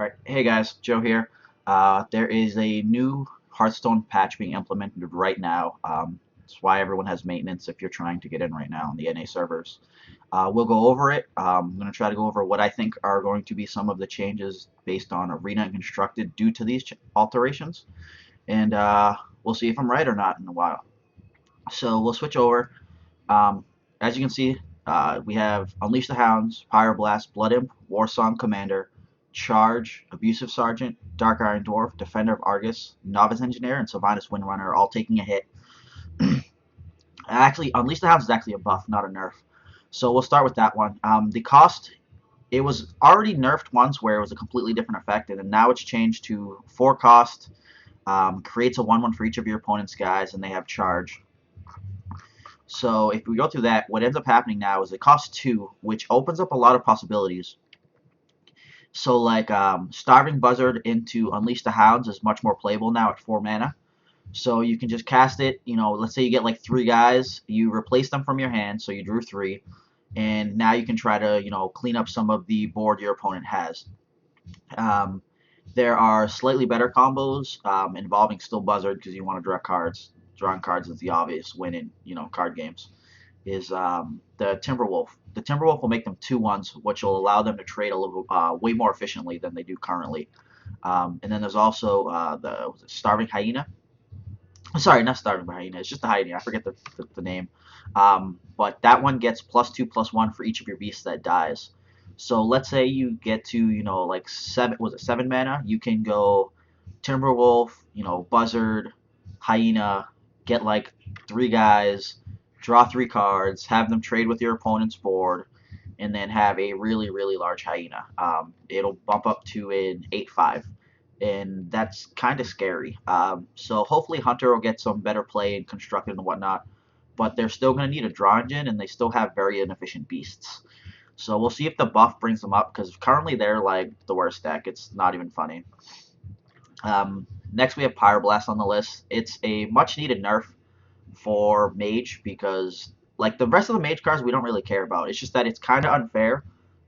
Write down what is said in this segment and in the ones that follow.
Alright, hey guys, Joe here. There is a new Hearthstone patch being implemented right now. That's why everyone has maintenance if you're trying to get in right now on the NA servers. We'll go over it. I'm going to try to go over what I think are going to be some of the changes based on Arena and Constructed due to these alterations. And we'll see if I'm right or not in a while. So we'll switch over. Um, as you can see, we have Unleash the Hounds, Pyroblast, Blood Imp, Warsong Commander, Charge, Abusive Sergeant, Dark Iron Dwarf, Defender of Argus, Novice Engineer, and Sylvannas Windrunner all taking a hit. Actually, Unleash the Hounds is actually a buff, not a nerf. So we'll start with that one. The cost, it was already nerfed once where it was a completely different effect, and now it's changed to 4 cost, creates a 1/1 for each of your opponent's guys, and they have Charge. So if we go through that, what ends up happening now is it costs 2, which opens up a lot of possibilities. So like Starving Buzzard into Unleash the Hounds is much more playable now at 4 mana. So you can just cast it, let's say you get like 3 guys, you replace them from your hand, so you drew 3, and now you can try to, clean up some of the board your opponent has. There are slightly better combos involving still Buzzard because you want to draw cards. Drawing cards is the obvious win in card games. Is the Timberwolf. The Timberwolf will make them 2/1s, which will allow them to trade a little way more efficiently than they do currently. And then there's also the Starving Hyena. Sorry, not Starving Hyena. It's just the Hyena. I forget the name. But that one gets +2/+1 for each of your beasts that dies. So let's say you get to like 7 mana. You can go Timberwolf, Buzzard, Hyena, get like 3 guys, draw 3 cards, have them trade with your opponent's board, and then have a really, really large Hyena. It'll bump up to an 8/5, and that's kind of scary. So hopefully Hunter will get some better play and Constructed and whatnot, but they're still going to need a draw engine, and they still have very inefficient beasts. So we'll see if the buff brings them up, because currently they're like the worst deck. It's not even funny. Next we have Pyroblast on the list. It's a much needed nerf for Mage because like the rest of the Mage cards we don't really care about. It's just that it's kind of unfair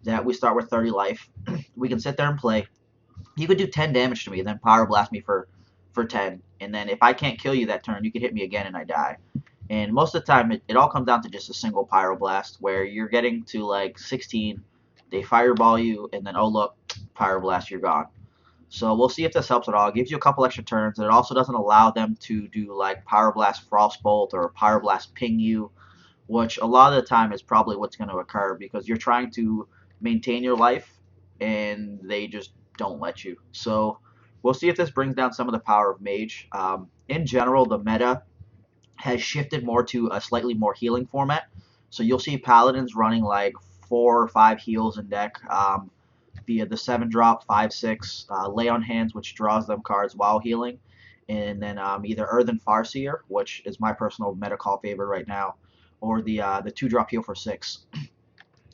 that we start with 30 life. We can sit there and play. You could do 10 damage to me, then Pyroblast me for 10, and then if I can't kill you that turn, you can hit me again and I die. And most of the time, it all comes down to just a single Pyroblast, where you're getting to like 16, they fireball you, and then oh look, Pyroblast, you're gone. So we'll see if this helps at all. It gives you a couple extra turns, and it also doesn't allow them to do like Pyroblast Frostbolt or Pyroblast Ping you, which a lot of the time is probably what's going to occur because you're trying to maintain your life, and they just don't let you. So we'll see if this brings down some of the power of Mage. In general, the meta has shifted more to a slightly more healing format. So you'll see Paladins running like 4 or 5 heals in deck via the 7-drop, 5/6, Lay on Hands, which draws them cards while healing, and then either Earthen Farseer, which is my personal meta call favorite right now, or the 2-drop heal for 6.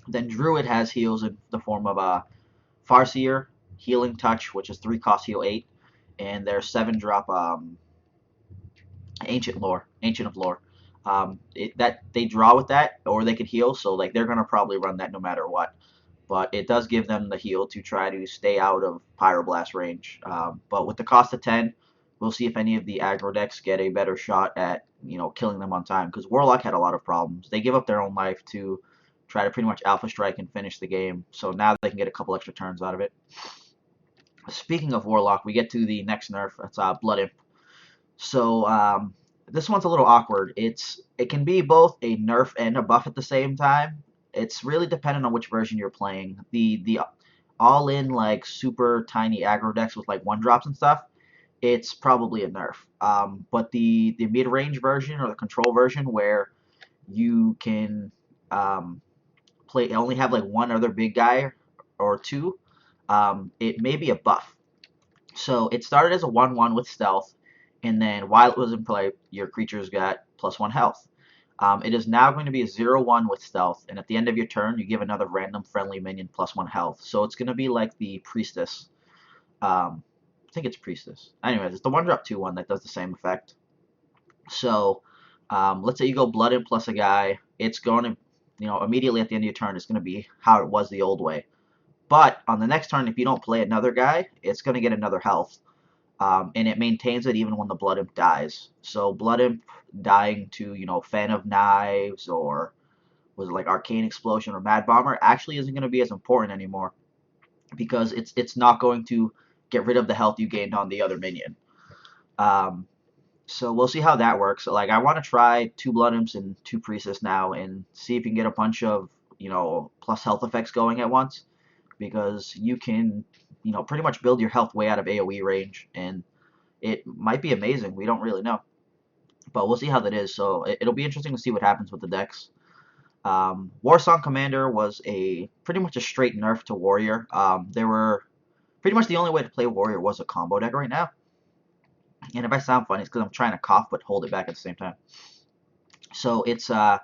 Then Druid has heals in the form of Farseer, Healing Touch, which is 3 cost heal 8, and their 7-drop Ancient of Lore. That they draw with that, or they could heal, so like they're gonna probably run that no matter what. But it does give them the heal to try to stay out of Pyroblast range. But with the cost of 10, we'll see if any of the aggro decks get a better shot at killing them on time. Because Warlock had a lot of problems. They give up their own life to try to pretty much Alpha Strike and finish the game. So now they can get a couple extra turns out of it. Speaking of Warlock, we get to the next nerf. It's Blood Imp. So this one's a little awkward. It can be both a nerf and a buff at the same time. It's really dependent on which version you're playing. The all-in like super tiny aggro decks with like 1-drops and stuff, it's probably a nerf. But the mid-range version or the control version where you can only have like 1 other big guy or 2, it may be a buff. So it started as a 1/1 with stealth, and then while it was in play, your creatures got +1 health. It is now going to be a 0/1 with stealth, and at the end of your turn, you give another random friendly minion +1 health. So it's going to be like the Priestess. I think it's Priestess. Anyways, it's the 1-drop 2/1 that does the same effect. So let's say you go Blood Imp plus a guy. It's going to, immediately at the end of your turn, it's going to be how it was the old way. But on the next turn, if you don't play another guy, it's going to get another health. And it maintains it even when the Blood Imp dies. So Blood Imp dying to, Fan of Knives, or was it like Arcane Explosion or Mad Bomber, actually isn't going to be as important anymore, because it's not going to get rid of the health you gained on the other minion. So we'll see how that works. Like, I want to try 2 Blood Imps and 2 Priestess now and see if you can get a bunch of, plus health effects going at once, because you can, pretty much build your health way out of AoE range, and it might be amazing. We don't really know, but we'll see how that is. So it'll be interesting to see what happens with the decks. Warsong Commander was pretty much a straight nerf to Warrior. There were pretty much the only way to play Warrior was a combo deck right now. And if I sound funny, it's because I'm trying to cough but hold it back at the same time. So it's the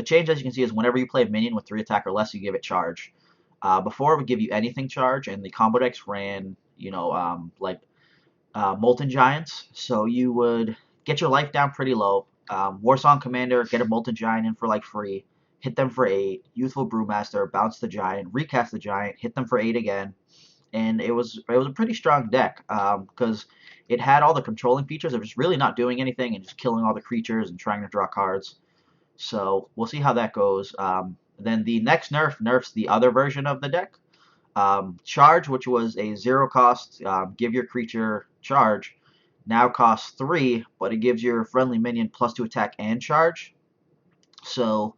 change, as you can see, is whenever you play a minion with 3 attack or less, you give it charge. Before, it would give you anything charge, and the combo decks ran, Molten Giants. So you would get your life down pretty low. Warsong Commander, get a Molten Giant in for like free, hit them for 8. Youthful Brewmaster, bounce the Giant, recast the Giant, hit them for 8 again. And it was a pretty strong deck, because it had all the controlling features of just really not doing anything and just killing all the creatures and trying to draw cards. So we'll see how that goes. Then the next nerf nerfs the other version of the deck. Charge, which was a 0 cost, give your creature charge, now costs 3, but it gives your friendly minion +2 attack and charge. So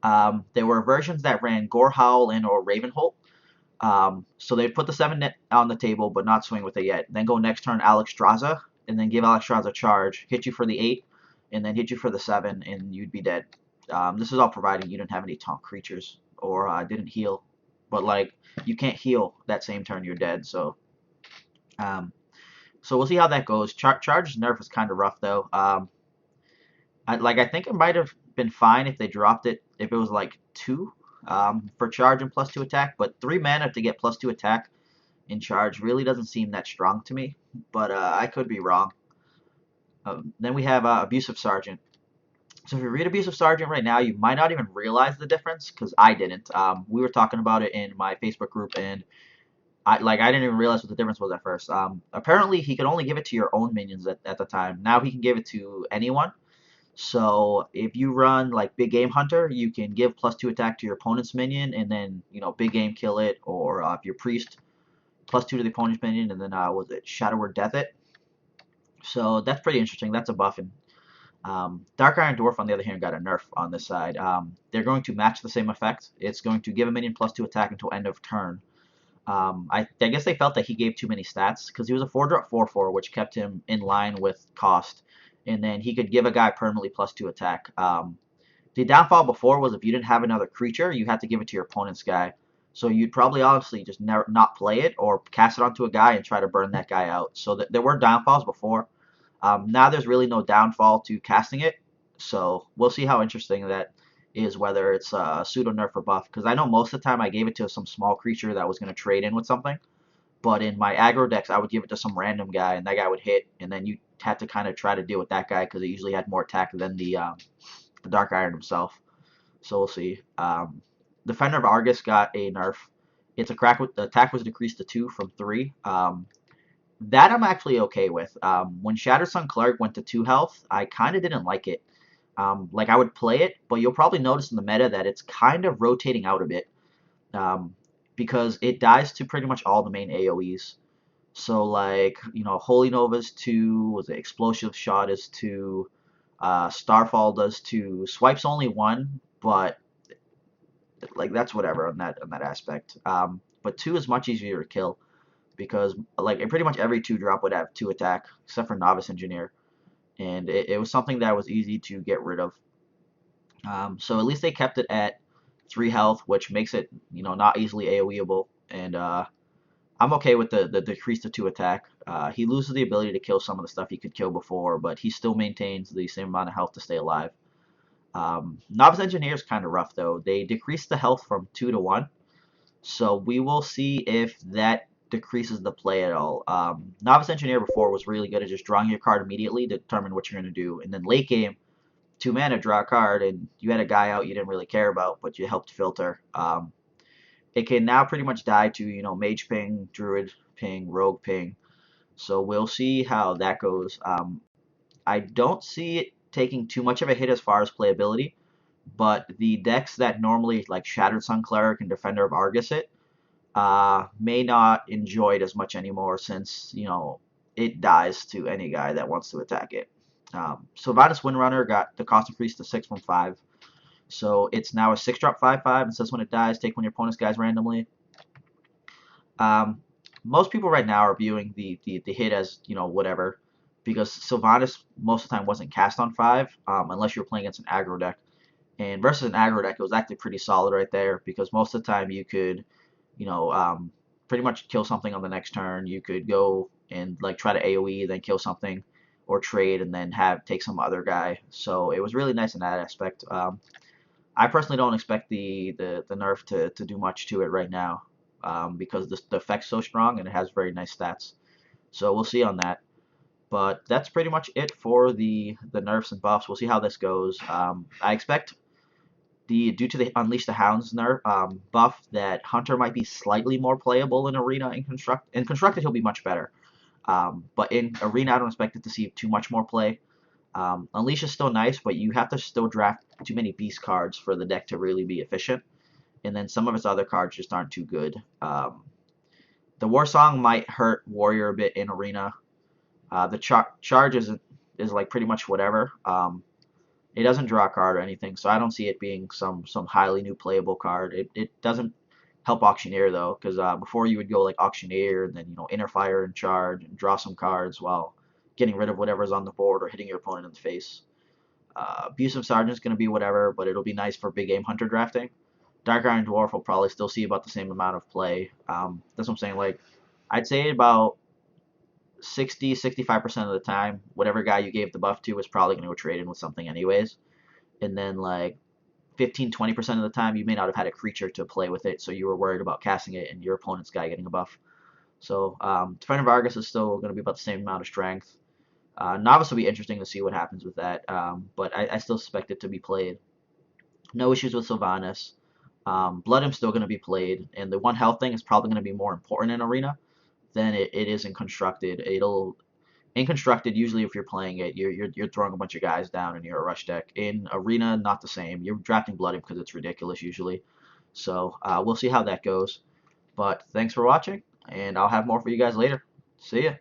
there were versions that ran Gorehowl and or Ravenholt. So they'd put the 7 net on the table, but not swing with it yet. Then go next turn Alexstrasza, and then give Alexstrasza charge, hit you for the 8, and then hit you for the 7, and you'd be dead. This is all providing you didn't have any taunt creatures, or didn't heal. But, like, you can't heal that same turn, you're dead. So we'll see how that goes. Charge's nerf is kind of rough, though. I think it might have been fine if they dropped it, if it was, like, 2 for charge and +2 attack, but 3 mana to get +2 attack in charge really doesn't seem that strong to me, but I could be wrong. Then we have Abusive Sergeant. So if you read Abusive Sergeant right now, you might not even realize the difference, because I didn't. We were talking about it in my Facebook group, and I didn't even realize what the difference was at first. Apparently, he could only give it to your own minions at the time. Now he can give it to anyone. So if you run like Big Game Hunter, you can give +2 attack to your opponent's minion, and then Big Game kill it, or if you're Priest, +2 to the opponent's minion, and then was it Shadow Word Death it? So that's pretty interesting. That's a buff. And Dark Iron Dwarf, on the other hand, got a nerf on this side. They're going to match the same effect. It's going to give a minion +2 attack until end of turn. I guess they felt that he gave too many stats, because he was a 4-drop 4/4, which kept him in line with cost. And then he could give a guy permanently +2 attack. The downfall before was if you didn't have another creature, you had to give it to your opponent's guy. So you'd probably honestly just never not play it, or cast it onto a guy and try to burn that guy out. So there were downfalls before. Now there's really no downfall to casting it. So we'll see how interesting that is, whether it's a pseudo nerf or buff. Because I know most of the time I gave it to some small creature that was going to trade in with something. But in my aggro decks, I would give it to some random guy, and that guy would hit, and then you had to kind of try to deal with that guy, because it usually had more attack than the Dark Iron himself. So we'll see. Defender of Argus got a nerf. It's a crack. The attack was decreased to 2 from 3. That I'm actually okay with. When Shattered Sun Cleric went to 2 health, I kind of didn't like it. I would play it, but you'll probably notice in the meta that it's kind of rotating out a bit. Because it dies to pretty much all the main AoEs. So Holy Nova's 2, was it Explosive Shot is 2, Starfall does 2, Swipe's only 1, but that's whatever on that aspect. But 2 is much easier to kill, because pretty much every 2-drop would have 2 attack, except for Novice Engineer, and it was something that was easy to get rid of. So at least they kept it at 3 health, which makes it not easily AoEable, and I'm okay with the decrease to 2 attack. He loses the ability to kill some of the stuff he could kill before, but he still maintains the same amount of health to stay alive. Novice Engineer is kind of rough, though. They decreased the health from 2 to 1, so we will see if that decreases the play at all. Novice Engineer before was really good at just drawing your card immediately to determine what you're going to do, and then late game, 2 mana, draw a card, and you had a guy out you didn't really care about, but you helped filter. it can now pretty much die to, you know, Mage Ping, Druid Ping, Rogue Ping. So we'll see how that goes. I don't see it taking too much of a hit as far as playability, but the decks that normally like Shattered Sun Cleric and Defender of Argus it may not enjoy it as much anymore since, you know, it dies to any guy that wants to attack it. Sylvannas Windrunner got the cost increased to 6 from 5. So it's now a 6-drop 5/5. It says when it dies, take one of your opponent's guys randomly. Um, Most people right now are viewing the hit as, you know, whatever, because Sylvannas most of the time wasn't cast on 5, unless you were playing against an aggro deck. And versus an aggro deck, it was actually pretty solid right there, because most of the time you could, you know, pretty much kill something on the next turn. You could go and like try to AoE, then kill something, or trade and then have take some other guy. So it was really nice in that aspect. I personally don't expect the nerf to do much to it right now, because the effect's so strong and it has very nice stats. So we'll see on that. But that's pretty much it for the nerfs and buffs. We'll see how this goes. I expect due to the Unleash the Hounds nerf buff that Hunter might be slightly more playable in Arena. In Constructed he'll be much better. But in Arena I don't expect it to see too much more play. Unleash is still nice, but you have to still draft too many beast cards for the deck to really be efficient. And then some of its other cards just aren't too good. The Warsong might hurt Warrior a bit in Arena. The charge is like pretty much whatever. It doesn't draw a card or anything, so I don't see it being some highly new playable card. It doesn't help Auctioneer though, because before you would go like Auctioneer and then, you know, Inner Fire and charge and draw some cards while getting rid of whatever's on the board or hitting your opponent in the face. Abusive Sergeant's going to be whatever, but it'll be nice for big game Hunter drafting. Dark Iron Dwarf will probably still see about the same amount of play. That's what I'm saying. Like, I'd say about 60-65% of the time, whatever guy you gave the buff to is probably going to go trade in with something anyways. And then like 15-20% of the time, you may not have had a creature to play with it, so you were worried about casting it and your opponent's guy getting a buff. So Defender of Argus is still going to be about the same amount of strength. Novice will be interesting to see what happens with that, but I still expect it to be played. No issues with Sylvannas. Blood Imp's still going to be played, and the 1 health thing is probably going to be more important in Arena than it is in Constructed. In Constructed, usually if you're playing it, you're throwing a bunch of guys down and you're a rush deck. In Arena, not the same. You're drafting Blood Imp because it's ridiculous usually. So we'll see how that goes. But thanks for watching, and I'll have more for you guys later. See ya.